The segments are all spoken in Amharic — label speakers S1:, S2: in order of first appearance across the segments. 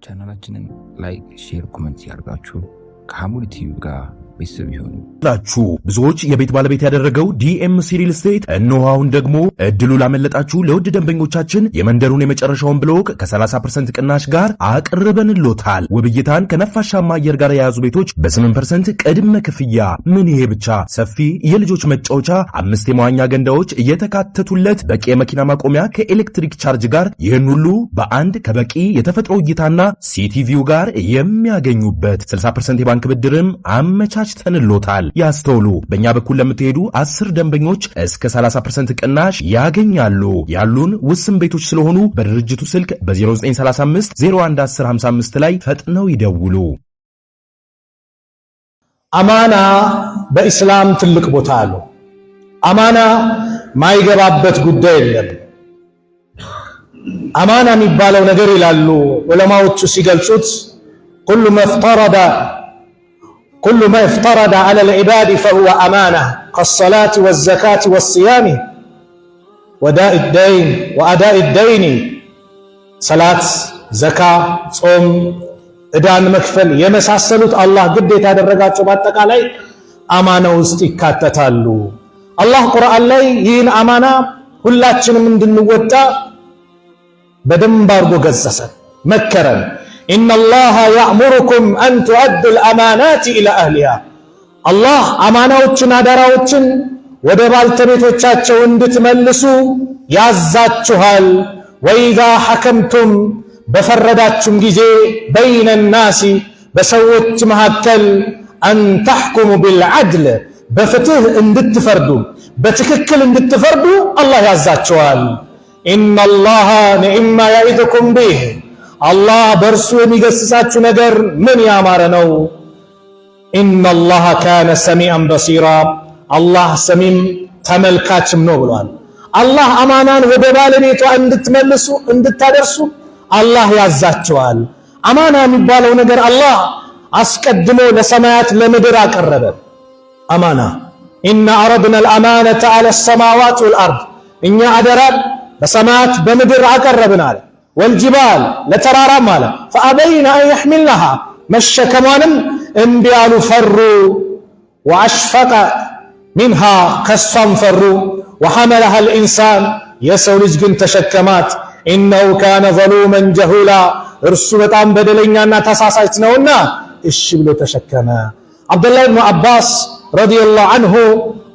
S1: ቻናላችንን ላይክ፣ ሼር፣ ኮሜንት ያርጋችሁ ከሐሙድ ቲቪ ጋር ቤተሰብ ይሁኑ።
S2: ብዙዎች የቤት ባለቤት ያደረገው ዲኤምሲ ሪል ስቴት እነሆ አሁን ደግሞ እድሉ ላመለጣችሁ ለውድ ደንበኞቻችን የመንደሩን የመጨረሻውን ብሎክ ከ30% ቅናሽ ጋር አቅርበንሎታል። ውብይታን ከነፋሻማ አየር ጋር የያዙ ቤቶች በ8% ቅድመ ክፍያ። ምን ይሄ ብቻ! ሰፊ የልጆች መጫወቻ፣ 5 የመዋኛ ገንዳዎች እየተካተቱለት፣ በቂ የመኪና ማቆሚያ ከኤሌክትሪክ ቻርጅ ጋር፣ ይህን ሁሉ በአንድ ከበቂ የተፈጥሮ እይታና ሲቲቪው ጋር የሚያገኙበት 60% የባንክ ብድርም አመቻችተንሎታል። ያስተውሉ፣ በእኛ በኩል ለምትሄዱ 10 ደንበኞች እስከ 30% ቅናሽ ያገኛሉ። ያሉን ውስን ቤቶች ስለሆኑ በድርጅቱ ስልክ በ0935 011055 ላይ ፈጥነው ይደውሉ።
S3: አማና በእስላም ትልቅ ቦታ አለው። አማና ማይገባበት ጉዳይ የለም። አማና የሚባለው ነገር ይላሉ ዑለማዎቹ ሲገልጹት كل ما افترض على العباد فهو أمانة كالصلاة والزكاة والصيام وأداء الدين صلاة زكاة صوم ዕዳን መክፈል የመሳሰሉት አላህ ግዴታ ያደረጋቸው በአጠቃላይ አማና ውስጥ ይካተታሉ። አላህ ቁርአን ላይ ይህን አማና ሁላችንም እንድንወጣ በደንብ አድርጎ ገሰጸን፣ መከረን። ኢነላሃ ያእሙሩኩም አን ቱአዱል አማናት ኢላ አህሊሃ። አላህ አማናዎችን አደራዎችን ወደ ባልተቤቶቻቸው እንድትመልሱ ያዛችኋል። ወኢዛ ሐከምቱም በፈረዳችሁም ጊዜ በይነ ናሲ በሰዎች መካከል አን ተሕኩሙ ቢልዓድል በፍትህ እንድትፈርዱ በትክክል እንድትፈርዱ አላህ ያዛችኋል። ኢነላሃ ኒዕማ ያኢዱኩም ቢህ አላህ በእርሱ የሚገስጻችሁ ነገር ምን ያማረ ነው። ኢነላሃ ካነ ሰሚዐን በሲራ አላህ ሰሚም ተመልካችም ነው ብሏል። አላህ አማናን ወደ ባለቤቷ እንድትመልሱ እንድታደርሱ አላህ ያዛቸዋል። አማና የሚባለው ነገር አላህ አስቀድሞ ለሰማያት ለምድር አቀረበ። አማና ኢና አረድና አልአማነተ ዐለ ሰማዋት ወልአርድ እኛ አደራን በሰማያት በምድር አቀረብን አለ። ወልጅባል ለተራራም አለ ፈአበይነ አን የሕሚልነሃ መሸከሟንም እምቢ አሉ ፈሩ። ወአሽፈቀ ሚንሃ ከሷም ፈሩ። ወሐመለሃ ልኢንሳን የሰው ልጅ ግን ተሸከማት። ኢነሁ ካነ ዘሉመን ጀሁላ እርሱ በጣም በደለኛና ተሳሳች ነውና እሺ ብሎ ተሸከመ። አብዱላህ ብኑ አባስ ረዲየላሁ አንሁ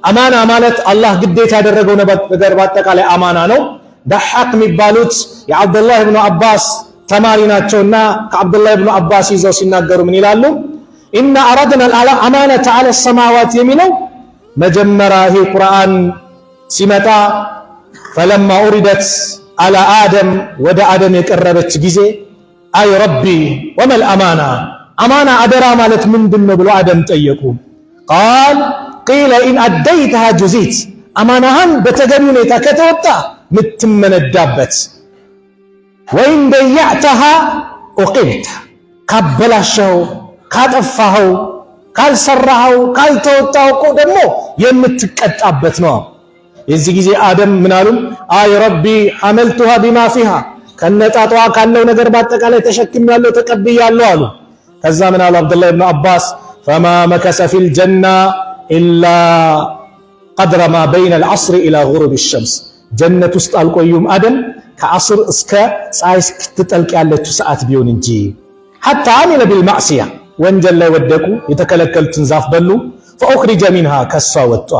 S3: አማና ማለት አላህ ግዴታ ያደረገው ነገር በአጠቃላይ አማና ነው። ضحاك የሚባሉት የአብዱላህ ብኑ አባስ ተማሪ ናቸውና ከአብዱላህ ብኑ አባስ ይዘው ሲናገሩ ምን ይላሉ? ኢና አረድና አልአማነተ ዐለ ሰማዋት የሚለው መጀመሪያ ይሄ ቁርአን ሲመጣ ፈለማ ኡሪደት አላ አደም ወደ አደም የቀረበች ጊዜ አይ ረቢ ወመል አማና አማና አደራ ማለት ምንድነው ብሎ አደም ጠየቁ። ቃል ቂለ ኢን አደይተሃ ጁዚት አማናህን በተገቢ ሁኔታ ከተወጣ ምትመነዳበት፣ ወይን ደያዕተሃ ኡቂብተ ካበላሸው ካጠፋኸው ካልሰራኸው ካልተወጣው እኮ ደግሞ የምትቀጣበት ነው። የዚህ ጊዜ አደም ምናሉም አይ ረቢ ሐመልቱሃ ቢማ ፊሃ ከነጣጧ ካለው ነገር በአጠቃላይ ተሸክሜያለሁ ተቀብያለሁ አሉ። ከዛ ምን አሉ አብዱላህ ብኑ አባስ ፈማ መከሰ ፊል ጀና ኢላ ቀድረ ማ በይነ አልዐስሪ ኢላ ጉሩብ ሸምስ ጀነት ውስጥ አልቆዩም አደም ከዐስር እስከ ፀሐይ እስክትጠልቅ ያለችው ሰዓት ቢሆን እንጂ። ሐታ አሚለ ቢልማዕሲያ ወንጀል ላይ ወደቁ፣ የተከለከሉትን ዛፍ በሉ። ፈኡኽሪጀ ሚንሃ ከሷ ወጡ።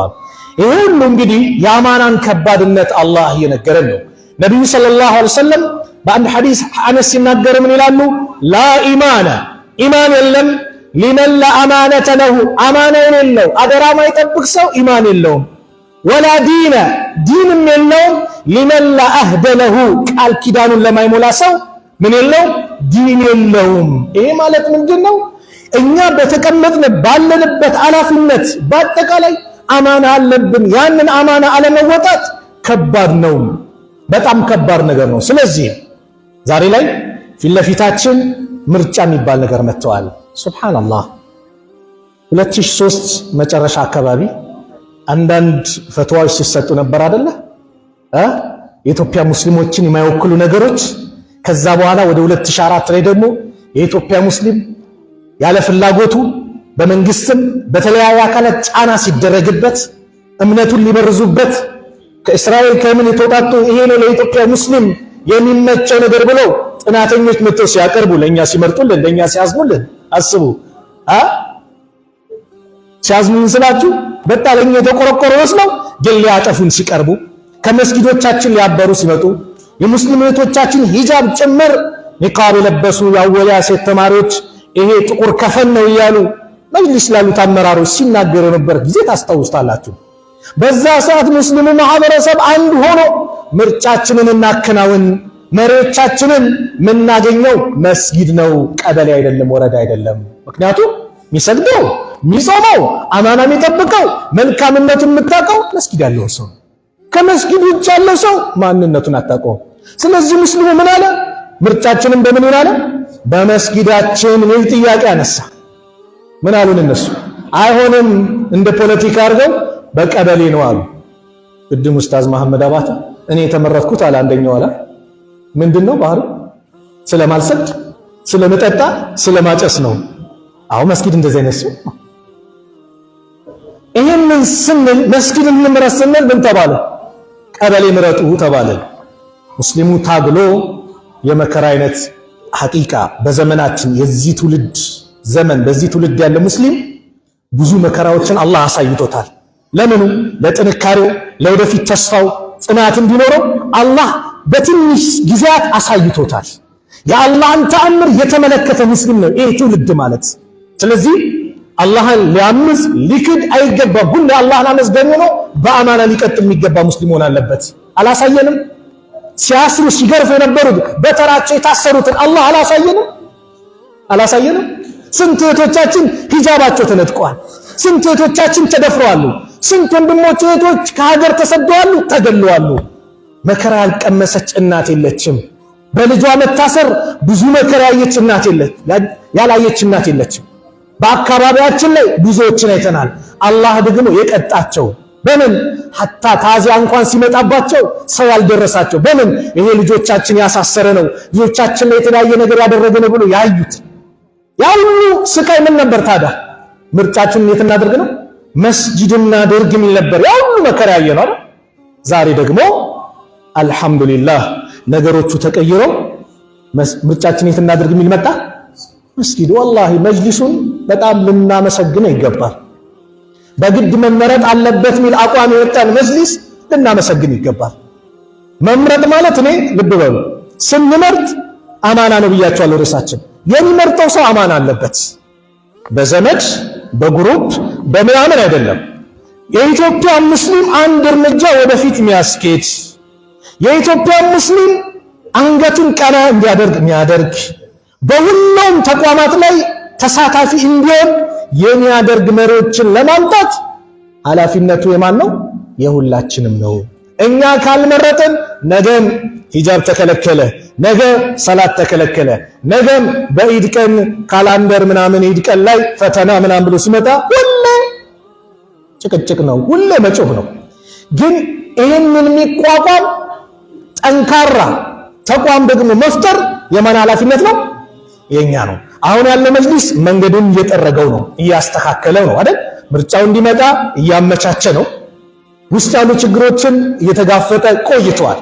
S3: ይህ ሁሉ እንግዲህ የአማናን ከባድነት አላህ እየነገረን ነው። ነቢዩ ሰለላሁ ዐለይሂ ወሰለም በአንድ ሐዲስ አነስ ሲናገሩ ምን ይላሉ? ላ ኢማነ ኢማን የለም ሊመን ላ አማነተ ለሁ አማና የሌለው አደራ ማይጠብቅ ሰው ኢማን የለውም። ወላ ዲነ ዲንም የለውም ሊመን ላ አህደ ለሁ ቃል ኪዳኑን ለማይሞላ ሰው ምን የለውም ዲን የለውም። ይሄ ማለት ምንድን ነው? እኛ በተቀመጥን ባለንበት ኃላፊነት በአጠቃላይ አማና አለብን። ያንን አማና አለመወጣት ከባድ ነው፣ በጣም ከባድ ነገር ነው። ስለዚህ ዛሬ ላይ ፊት ለፊታችን ምርጫ የሚባል ነገር መጥተዋል። ሱብሃንአላህ 2003 መጨረሻ አካባቢ አንዳንድ ፈትዋዎች ሲሰጡ ነበር አይደለ? የኢትዮጵያ ሙስሊሞችን የማይወክሉ ነገሮች። ከዛ በኋላ ወደ 2004 ላይ ደግሞ የኢትዮጵያ ሙስሊም ያለ ፍላጎቱ በመንግስትም በተለያዩ አካላት ጫና ሲደረግበት እምነቱን ሊበርዙበት ከእስራኤል ከምን የተወጣጡ ይሄ ነው ለኢትዮጵያ ሙስሊም የሚመቸው ነገር ብለው ጥናተኞች መጥተው ሲያቀርቡ ለኛ ሲመርጡልን ለኛ ሲያዝኑልን አስቡ ሲያዝኑልን ስላችሁ በጣም ለኛ የተቆረቆረ መስለው ግን ሊያጠፉን ሲቀርቡ ከመስጊዶቻችን ሊያበሩ ሲመጡ የሙስሊም እህቶቻችን ሂጃብ ጭምር ኒቃብ የለበሱ ያወያ ሴት ተማሪዎች ይሄ ጥቁር ከፈን ነው እያሉ መጅሊስ ላሉት አመራሮች ሲናገሩ ነበር ጊዜ ታስታውስታላችሁ። በዛ ሰዓት ሙስሊሙ ማህበረሰብ አንድ ሆኖ ምርጫችንን እናከናውን፣ መሪዎቻችንን ምናገኘው መስጊድ ነው፣ ቀበሌ አይደለም፣ ወረዳ አይደለም። ምክንያቱም የሚሰግደው የሚጾመው አማና የሚጠብቀው መልካምነቱን የምታውቀው መስጊድ ያለው ሰው፣ ከመስጊድ ውጭ ያለው ሰው ማንነቱን አታውቀውም። ስለዚህ ሙስሊሙ ምን አለ? ምርጫችንን በምን ይላል? በመስጊዳችን ነው ጥያቄ አነሳ። ምን አሉን እነሱ? አይሆንም እንደ ፖለቲካ አድርገው በቀበሌ ነው አሉ። ቅድም ኡስታዝ መሐመድ አባተ እኔ የተመረጥኩት አለ አንደኛው አለ ምንድነው ባህሩ? ስለማልሰግድ ስለመጠጣ ስለማጨስ ነው። አሁን መስጊድ እንደዚህ አይነት ሰው ይሄንን ስንል መስጊድ እንምረጥ ስንል ምን ተባለ? ቀበሌ ምረጡ ተባለ። ሙስሊሙ ታግሎ የመከራ አይነት ሐቂቃ በዘመናችን የዚህ ትውልድ ዘመን በዚህ ትውልድ ያለ ሙስሊም ብዙ መከራዎችን አላህ አሳይቶታል። ለምኑ? ለጥንካሬው ለወደፊት ተስፋው ጽናት እንዲኖረው አላህ በትንሽ ጊዜያት አሳይቶታል። የአላህን ተአምር የተመለከተ ሙስሊም ነው ይሄ ትውልድ ማለት። ስለዚህ አላህን ሊያምዝ ሊክድ አይገባም። ሁሉ አላህን አመስገኝ ነው በአማና ሊቀጥል የሚገባ ሙስሊም ሆነ አለበት። አላሳየንም? ሲያስሩ ሲገርፉ የነበሩት በተራቸው የታሰሩትን አላህ አላሳየንም? ስንት እህቶቻችን ሂጃባቸው ተነጥቀዋል። ስንት እህቶቻችን ተደፍረዋል። ስንት ወንድሞች እህቶች ከሀገር ተሰደዋል፣ ተገለዋል። መከራ ያልቀመሰች እናት የለችም። በልጇ መታሰር ብዙ መከራ ያላየች እናት የለችም። በአካባቢያችን ላይ ብዙዎችን አይተናል። አላህ ደግሞ የቀጣቸው በምን ሐታ ታዚያ እንኳን ሲመጣባቸው ሰው ያልደረሳቸው በምን ይሄ ልጆቻችን ያሳሰረ ነው ልጆቻችን ላይ የተለያየ ነገር ያደረገ ነው ብሎ ያዩት ያ ሁሉ ስቃይ ምን ነበር ታዲያ? ምርጫችንን የት እናድርግ ነው? መስጂድና ደርግ የሚል ነበር ያ ሁሉ መከራ ያየ ነው። ዛሬ ደግሞ አልহামዱሊላህ ነገሮቹ ተቀይረው ምርጫችንን የት እናድርግ የሚል መጣ። መስጊድ ወላሂ መጅሊሱን በጣም ልናመሰግነው ይገባል። በግድ መመረጥ አለበት ሚል አቋም የወጣን መጅሊስ ልናመሰግን ይገባል። መምረጥ ማለት እኔ ልብ በሉ ስንመርጥ አማና ነው ብያቸዋለሁ። ርዕሳችን የሚመርጠው ሰው አማና አለበት። በዘመድ በግሩፕ በምናምን አይደለም። የኢትዮጵያ ሙስሊም አንድ እርምጃ ወደፊት የሚያስኬድ የኢትዮጵያ ሙስሊም አንገቱን ቀና እንዲያደርግ የሚያደርግ በሁሉም ተቋማት ላይ ተሳታፊ እንዲሆን የሚያደርግ መሪዎችን ለማምጣት ኃላፊነቱ የማን ነው? የሁላችንም ነው። እኛ ካልመረጥን ነገም ሂጃብ ተከለከለ፣ ነገ ሰላት ተከለከለ፣ ነገም በኢድ ቀን ካላንደር ምናምን ኢድ ቀን ላይ ፈተና ምናምን ብሎ ሲመጣ ሁሌ ጭቅጭቅ ነው፣ ሁሌ መጮህ ነው። ግን ይህንን የሚቋቋም ጠንካራ ተቋም ደግሞ መፍጠር የማን ኃላፊነት ነው? የኛ ነው። አሁን ያለ መጅሊስ መንገዱን እየጠረገው ነው፣ እያስተካከለው ነው አይደል? ምርጫው እንዲመጣ እያመቻቸ ነው። ውስጥ ያሉ ችግሮችን እየተጋፈጠ ቆይቷል።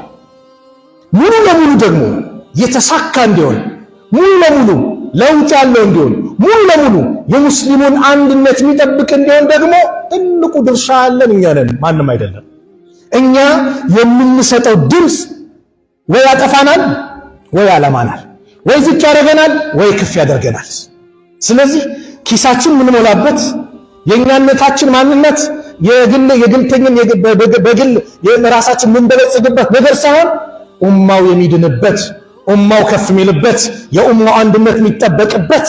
S3: ሙሉ ለሙሉ ደግሞ የተሳካ እንዲሆን ሙሉ ለሙሉ ለውጥ ያለው እንዲሆን ሙሉ ለሙሉ የሙስሊሙን አንድነት የሚጠብቅ እንዲሆን ደግሞ ትልቁ ድርሻ ያለን እኛ ነን፣ ማንም አይደለም። እኛ የምንሰጠው ድምፅ ወይ ያጠፋናል ወይ ያለማናል፣ ወይ ዝቅ ያደርገናል ወይ ከፍ ያደርገናል። ስለዚህ ኪሳችን ምንሞላበት የኛነታችን ማንነት የግልተኝን በግል የራሳችን ምንበለጽግበት ነገር ሳይሆን ኡማው የሚድንበት ኡማው ከፍ የሚልበት የኡማው አንድነት የሚጠበቅበት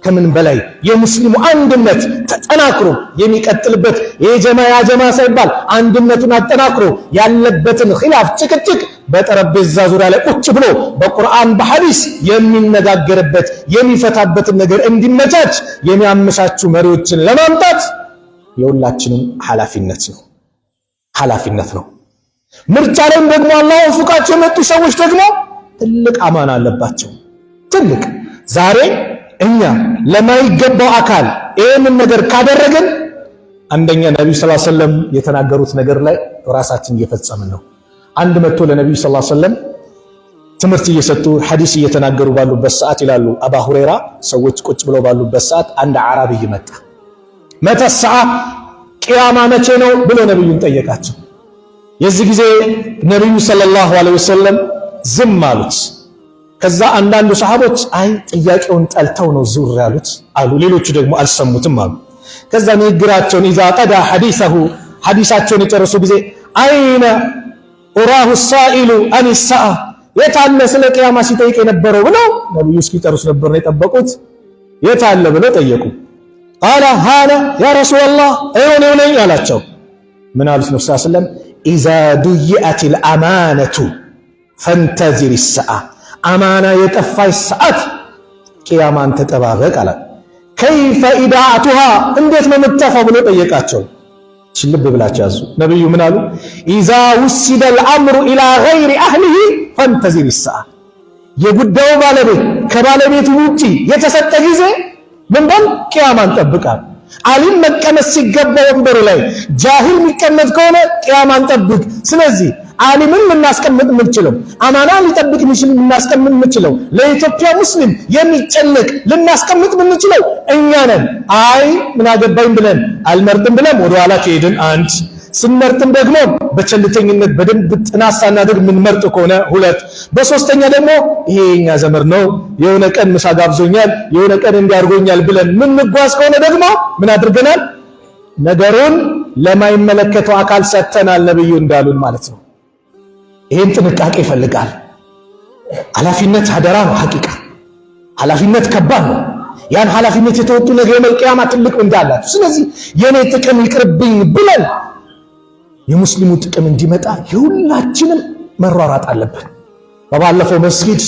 S3: ከምን በላይ የሙስሊሙ አንድነት ተጠናክሮ የሚቀጥልበት የጀማ ሳይባል አንድነቱን አጠናክሮ ያለበትን ኺላፍ ጭቅጭቅ በጠረጴዛ ዙሪያ ላይ ቁጭ ብሎ በቁርአን በሐዲስ የሚነጋገርበት የሚፈታበትን ነገር እንዲመቻች የሚያመቻቹ መሪዎችን ለማምጣት የሁላችንም ኃላፊነት ነው። ምርጫ ላይም ደግሞ አላህ ወፍቃቸው የመጡ ሰዎች ደግሞ ትልቅ አማና አለባቸው። ትልቅ ዛሬ እኛ ለማይገባው አካል ይህንን ነገር ካደረግን አንደኛ ነብዩ ሰለላሁ ዐለይሂ ወሰለም የተናገሩት ነገር ላይ ራሳችን እየፈጸምን ነው። አንድ መጥቶ ለነብዩ ሰለላሁ ዐለይሂ ወሰለም ትምህርት እየሰጡ ሐዲስ እየተናገሩ ባሉበት ሰዓት ይላሉ አባ ሁረይራ ሰዎች ቁጭ ብለው ባሉበት ሰዓት አንድ አራቢይ መጣ። መተሰዓ ቂያማ መቼ ነው ብሎ ነብዩን ጠየቃቸው። የዚህ ጊዜ ነብዩ ሰለላሁ ዐለይሂ ወሰለም ዝም አሉት። ከዛ አንዳንዱ ሰሃቦች አይ ጥያቄውን ጠልተው ነው ዙር ያሉት አሉ። ሌሎቹ ደግሞ አልሰሙትም አሉ። ከዛ ንግግራቸውን ኢዛ ቀዳ ሐዲሰሁ ሐዲሳቸውን የጨረሱ ጊዜ አይነ ኡራሁ ሳኢሉ አን ሰዓ የታለ ስለ ቂያማ ሲጠይቅ የነበረው ብለው ነብዩ እስኪጨርሱ ነበር ነው የጠበቁት። የታለ ብለው ጠየቁ። ቃለ ሃላ ያ ረሱላህ እኔው ነኝ አላቸው። ምን አሉት ነብዩ ሰለላሁ ዐለይሂ ወሰለም ኢዛ ዱይአቲል አማነቱ ፈንተዚር ሰዓ አማና የጠፋች ሰዓት ቂያማን ተጠባበቅ አለ። ከይፈ ኢዳአቱሃ እንዴት ነው የምትጠፋው ብሎ ጠየቃቸው። ልብ ብላችሁ ያዙ። ነብዩ ምን አሉ? ኢዛ ውሲደ አልአምሩ ኢላ ገይሪ አህሊሂ ፈንተዚር ሰዓ የጉዳዩ ባለቤት ከባለቤቱ ውጪ የተሰጠ ጊዜ ምን በል ቂያማን ጠብቃል። አሊም መቀመጥ ሲገባ ወንበሩ ላይ ጃሂል የሚቀመጥ ከሆነ ቂያማን ጠብቅ። ስለዚህ አሊምን ልናስቀምጥ የምንችለው አማና ሊጠብቅ ልናስቀምጥ የምንችለው ለኢትዮጵያ ሙስሊም የሚጨነቅ ልናስቀምጥ የምንችለው እኛ ነን። አይ ምን አገባኝ ብለን አልመርጥም ብለን ወደ ኋላ ከሄድን አንድ ስንመርጥም ደግሞ በቸልተኝነት በደንብ ጥናት ሳናደርግ የምንመርጥ ከሆነ ሁለት በሶስተኛ ደግሞ ይሄ የኛ ዘመር ነው የሆነ ቀን ምሳ ጋብዞኛል የሆነ ቀን እንዲያርጎኛል ብለን ምንጓዝ ከሆነ ደግሞ ምን አድርገናል? ነገሩን ለማይመለከተው አካል ሰጥተናል ነብዩ እንዳሉን ማለት ነው። ይሄን ጥንቃቄ ይፈልጋል። ኃላፊነት አደራ ነው። ሐቂቃ ኃላፊነት ከባድ ነው። ያን ኃላፊነት የተወጡ ነገ የመልቂያማ ትልቅ እንዳላችሁ። ስለዚህ የኔ ጥቅም ይቅርብኝ ብለን የሙስሊሙ ጥቅም እንዲመጣ የሁላችንም መሯሯጥ አለብን። በባለፈው መስጊድ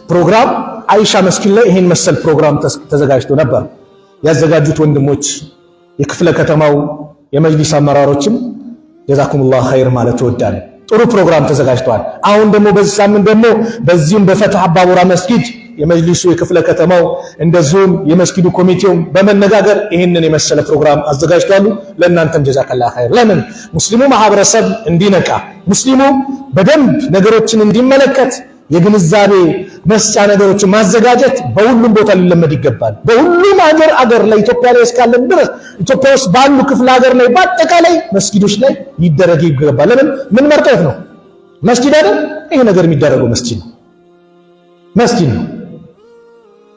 S3: ፕሮግራም አይሻ መስጊድ ላይ ይሄን መሰል ፕሮግራም ተዘጋጅቶ ነበር። ያዘጋጁት ወንድሞች የክፍለ ከተማው የመጅሊስ አመራሮችም ጀዛኩሙላህ ኸይር ማለት እወዳለሁ። ጥሩ ፕሮግራም ተዘጋጅቷል። አሁን ደግሞ በዚህ ሳምንት ደግሞ በዚህም በፈትህ አባቡራ መስጊድ የመጅሊሱ የክፍለ ከተማው እንደዚሁም የመስጊዱ ኮሚቴው በመነጋገር ይህንን የመሰለ ፕሮግራም አዘጋጅቷል። ለእናንተም ጀዛከላህ ኸይር። ለምን ሙስሊሙ ማህበረሰብ እንዲነቃ ሙስሊሙ በደንብ ነገሮችን እንዲመለከት የግንዛቤ መስጫ ነገሮችን ማዘጋጀት በሁሉም ቦታ ሊለመድ ይገባል። በሁሉም አገር ላይ ኢትዮጵያ ላይ እስካለን ድረስ ኢትዮጵያ ውስጥ ባሉ ክፍለ ሀገር ላይ በአጠቃላይ መስጊዶች ላይ ይደረግ ይገባል። ለምን ምን መርጠት ነው መስጊድ አይደል? ይሄ ነገር የሚደረገው መስጊድ ነው።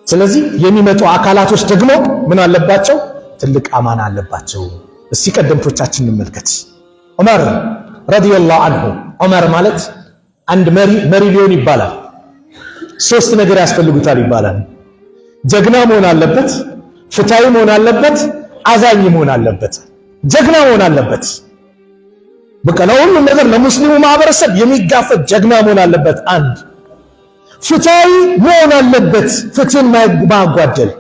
S3: ስለዚህ የሚመጡ አካላቶች ደግሞ ምን አለባቸው? ትልቅ አማና አለባቸው። እስቲ ቀደምቶቻችን እንመልከት። ዑመር ረዲየላሁ ዐንሁ ዑመር ማለት አንድ መሪ ሊሆን ይባላል ሶስት ነገር ያስፈልጉታል ይባላል። ጀግና መሆን አለበት፣ ፍትሃዊ መሆን አለበት፣ አዛኝ መሆን አለበት። ጀግና መሆን አለበት። በቃ ለሁሉም ነገር ለሙስሊሙ ማህበረሰብ የሚጋፈጥ ጀግና መሆን አለበት። አንድ ፍትሃዊ መሆን አለበት፣ ፍትህን ማጓደል።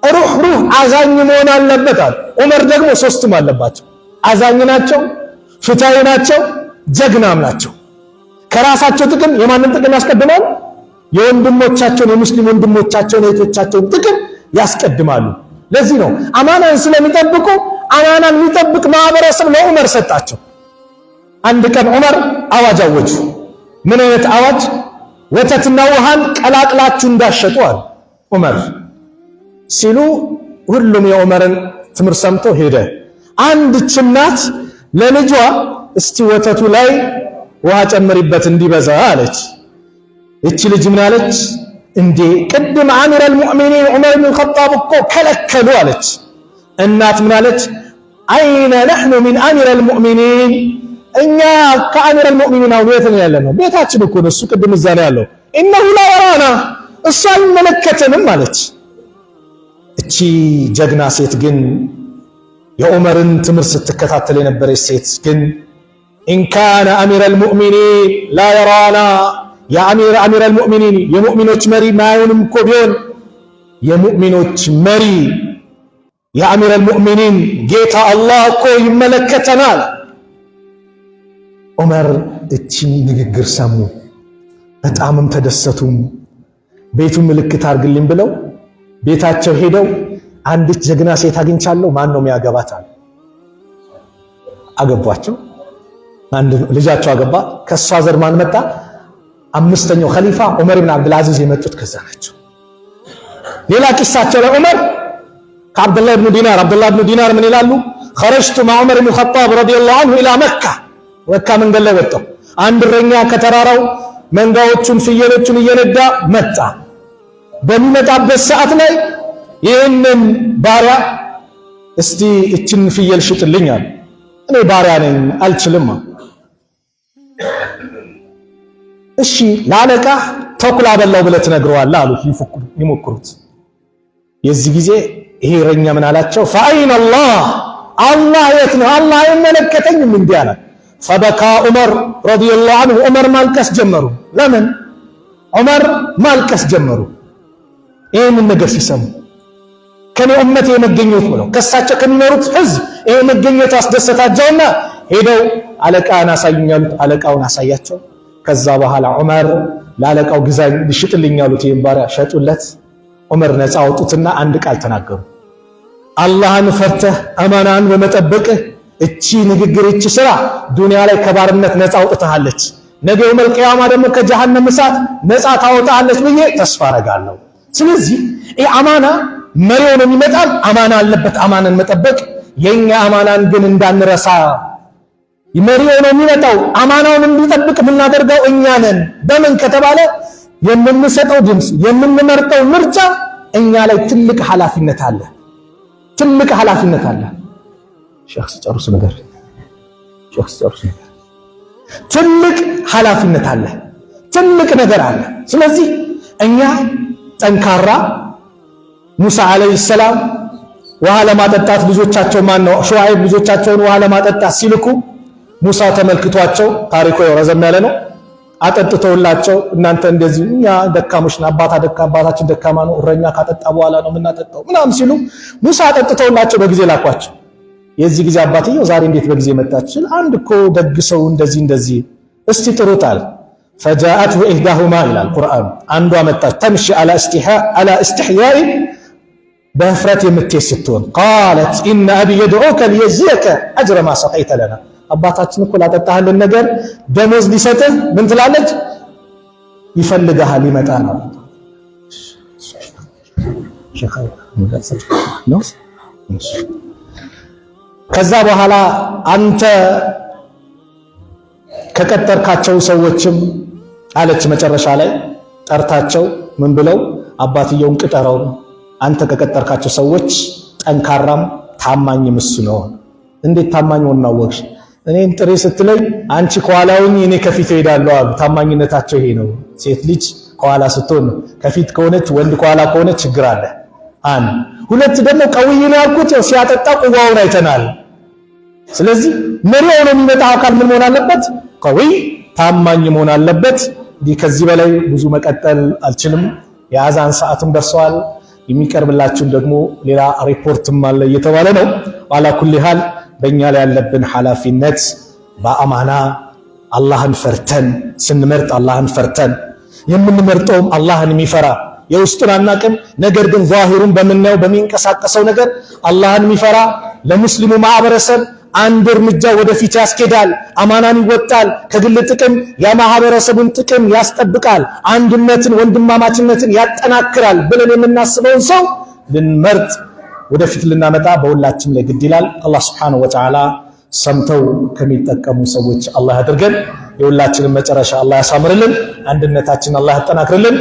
S3: ሩህ አዛኝ መሆን አለበት አለ ዑመር። ደግሞ ሶስቱም አለባቸው። አዛኝ ናቸው፣ ፍትሃዊ ናቸው፣ ጀግናም ናቸው። ከራሳቸው ጥቅም የማንን ጥቅም ያስቀድማሉ? የወንድሞቻቸውን የሙስሊም ወንድሞቻቸውን እህቶቻቸውን ጥቅም ያስቀድማሉ። ለዚህ ነው አማናን ስለሚጠብቁ አማናን የሚጠብቅ ማህበረሰብ ለዑመር ሰጣቸው። አንድ ቀን ዑመር አዋጅ አወጁ። ምን አይነት አዋጅ? ወተትና ውሃን ቀላቅላችሁ እንዳሸጡ አሉ ዑመር ሲሉ ሁሉም የዑመርን ትምህርት ሰምቶ ሄደ። አንድች እናት ለልጇ እስቲ ወተቱ ላይ ውሃ ጨምሪበት እንዲበዛ አለች። እቺ ልጅ ምን አለች? እንዴ ቅድም አሚረል ሙእሚኒን ዑመር ኢብኑ ኸጣብ እኮ ከለከሉ አለች። እናት ምን አለች? አይነ ነህኑ ሚን አሚረል ሙእሚኒን እኛ ከአሚረል ሙእሚኒን አሁን የት ነው ያለነው? ቤታችን እኮ ነው። እሱ ቅድም እዛ ነው ያለው። ኢነሁ ላ የራና እሱ አይመለከተንም አለች። እቺ ጀግና ሴት ግን የዑመርን ትምህርት ስትከታተል የነበረች ሴት ግን ኢንካነ አሚረል ሙእሚኒን ላ የራና የአሚረል ሙእሚኒን የሙእሚኖች መሪ ማየውንም እኮ ቢሆን የሙእሚኖች መሪ የአሚረል ሙእሚኒን ጌታ አላህ እኮ ይመለከተናል። ዑመር እቺን ንግግር ሰሙ፣ በጣምም ተደሰቱም። ቤቱ ምልክት አድርግልኝ ብለው ቤታቸው ሄደው አንዲት ጀግና ሴት አግኝቻለሁ ማን ነው የሚያገባት አሉ። አገቧቸው። አንድ ልጃቸው አገባ። ከሷ ዘር ማን መጣ? አምስተኛው ኸሊፋ ዑመር ኢብኑ አብዱል አዚዝ የመጡት ከዛ ናቸው። ሌላ ቂሳቸው ለዑመር ከአብዱላህ ኢብኑ ዲናር ምን ይላሉ? خرجت مع عمر بن الخطاب رضي الله عنه الى مكه መካ መንገድ ላይ ወጣው። አንድ እረኛ ከተራራው መንጋዎቹን ፍየሎቹን እየነዳ መጣ። በሚመጣበት ሰዓት ላይ ይህንን ባሪያ እስቲ እችን ፍየል ሽጥልኝ አለ። እኔ ባሪያ ነኝ አልችልም። እሺ ለአለቃ ተኩላ በላው ብለህ ትነግረዋለህ አሉት። ይሞክሩት። የዚህ ጊዜ ይሄ እረኛ ምን አላቸው? ፈአይነ አላህ የት ነው? አላህ አይመለከተኝም እንዴ አለ። ፈበካ ዑመር ረዲየላሁ ዐንሁ ዑመር ማልቀስ ጀመሩ። ለምን ዑመር ማልቀስ ጀመሩ? ይህንን ነገር ሲሰሙ ከኔ ኡመት የመገኘት ብለው ከሳቸው ከሚኖሩት ህዝብ ይሄ መገኘት አስደሰታቸውና ሄደው አለቃን አሳዩኛሉት። አለቃውን አሳያቸው። ከዛ በኋላ ዑመር ለአለቃው ግዛኝ ልሽጥልኝ ያሉት ይሄን ባሪያ ሸጡለት። ዑመር ነፃ አወጡትና አንድ ቃል ተናገሩ። አላህን ፈርተህ አማናን በመጠበቅህ እቺ ንግግር እቺ ስራ ዱንያ ላይ ከባርነት ነፃ አውጥተሃለች፣ ነገ የውመል ቂያማ ደግሞ ከጀሃነም እሳት ነፃ ታወጣለች ብዬ ተስፋ አረጋለሁ። ስለዚህ ይሄ አማና መሪው ነው የሚመጣል፣ አማና አለበት አማናን መጠበቅ። የኛ አማናን ግን እንዳንረሳ። መሪው ነው የሚመጣው፣ አማናውን እንዲጠብቅ የምናደርገው እኛ ነን። በምን ከተባለ የምንሰጠው ድምፅ የምንመርጠው ምርጫ እኛ ላይ ትልቅ ኃላፊነት አለ። ትልቅ ኃላፊነት አለ። ሸክስ ጨርሱ ነገር ትልቅ ኃላፊነት አለ። ትልቅ ነገር አለ። ስለዚህ እኛ ጠንካራ ሙሳ አለይሂ ሰላም ውሃ ለማጠጣት ልጆቻቸው ማነው ሹዓይብ ልጆቻቸውን ውሃ ለማጠጣት ሲልኩ ሙሳ ተመልክቷቸው ታሪኩ ረዘም ያለ ነው። አጠጥተውላቸው እናንተ እንደዚህ እኛ ደካሞች ነን፣ አባታችን ደካማ ነው፣ እረኛ ካጠጣ በኋላ ነው የምናጠጣው ምናምን ሲሉ ሙሳ አጠጥተውላቸው በጊዜ ላኳቸው። የዚህ ጊዜ አባትየው ዛሬ እንዴት በጊዜ መጣችሁ? አንድ እኮ ደግ ሰው እንደዚህ እስቲ ጥሩት አለ። فجاءته إحداهما ይላል ቁርአን። አንዷ መጣች ተምሺ على استحياء በህፍረት የምትሄድ ስትሆን قالت إن أبي يدعوك ليجزيك أجر ما سقيت لنا አባታችን እኮ ላጠጣህልን ነገር ደሞዝ ሊሰጥህ ምን ትላለች? ይፈልግሃል ይመጣ ነው። ከዛ በኋላ አንተ ከቀጠርካቸው ሰዎችም አለች መጨረሻ ላይ ጠርታቸው ምን ብለው አባትየውን ቅጠረው አንተ ከቀጠርካቸው ሰዎች ጠንካራም ታማኝም እሱ ነው። እንዴት ታማኝ ሆናወቅሽ? እኔን ጥሪ ስትለኝ አንቺ ከኋላውኝ እኔ ከፊት ሄዳለሁ አሉ። ታማኝነታቸው ይሄ ነው። ሴት ልጅ ከኋላ ስትሆን ከፊት ከሆነች ወንድ ከኋላ ከሆነ ችግር አለ። አንድ ሁለት ደግሞ ቀውይ ነው ያልኩት ሲያጠጣ ቁዋውን አይተናል። ስለዚህ መሪው ነው የሚመጣው አካል ምን መሆን አለበት? ቀውይ ታማኝ መሆን አለበት። ከዚህ በላይ ብዙ መቀጠል አልችልም። የአዛን ሰዓቱም ደርሷል። የሚቀርብላችሁን ደግሞ ሌላ ሪፖርትም አለ እየተባለ ነው። ዋላ ኩሊ ሃል በእኛ ላይ ያለብን ኃላፊነት በአማና አላህን ፈርተን ስንመርጥ አላህን ፈርተን የምንመርጠውም አላህን የሚፈራ የውስጡን አናቅም፣ ነገር ግን ዛሂሩን በምናየው በሚንቀሳቀሰው ነገር አላህን የሚፈራ ለሙስሊሙ ማህበረሰብ አንድ እርምጃ ወደፊት ያስኬዳል፣ አማናን ይወጣል፣ ከግል ጥቅም የማህበረሰቡን ጥቅም ያስጠብቃል፣ አንድነትን ወንድማማችነትን ያጠናክራል ብለን የምናስበውን ሰው ልንመርጥ ወደፊት ልናመጣ በሁላችን ላይ ግድ ይላል። አላህ Subhanahu Wa Ta'ala ሰምተው ከሚጠቀሙ ሰዎች አላህ ያድርገን። የሁላችንን መጨረሻ አላህ ያሳምርልን። አንድነታችንን አላህ ያጠናክርልን።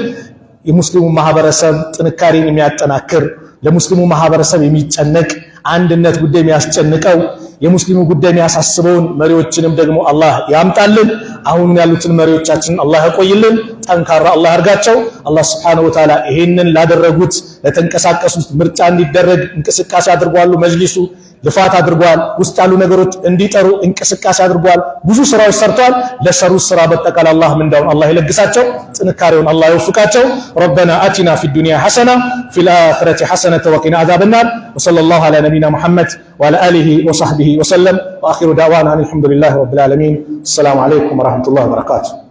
S3: የሙስሊሙ ማህበረሰብ ጥንካሬን የሚያጠናክር ለሙስሊሙ ማህበረሰብ የሚጨነቅ አንድነት ጉዳይ የሚያስጨንቀው የሙስሊሙ ጉዳይ የሚያሳስበውን መሪዎችንም ደግሞ አላህ ያምጣልን። አሁን ያሉትን መሪዎቻችንን አላህ ያቆይልን፣ ጠንካራ አላህ ያርጋቸው። አላህ Subhanahu Wa Ta'ala ይሄንን ላደረጉት ለተንቀሳቀሱት ምርጫ እንዲደረግ እንቅስቃሴ አድርጓሉ። መጅሊሱ ልፋት አድርጓል። ውስጥ ያሉ ነገሮች እንዲጠሩ እንቅስቃሴ አድርጓል። ብዙ ስራዎች ሰርተዋል። ለሰሩት ስራ በጠቃላይ አላህ ምንዳውን አላህ ይለግሳቸው፣ ጥንካሬውን አላህ ይወፍቃቸው። ረበና አቲና ፊ ዱንያ ሐሰና ፊል አኺረቲ ሐሰነተ ወቂና አዛበናር ወሰለላሁ ዐላ ነቢና ሙሐመድ ወዐላ አሊሂ ወሰህቢሂ ወሰለም ወአኺሩ ዳዕዋና አልሐምዱሊላሂ ረቢል ዓለሚን። አሰላሙ ዐለይኩም ወረሕመቱላሂ ወበረካቱሁ።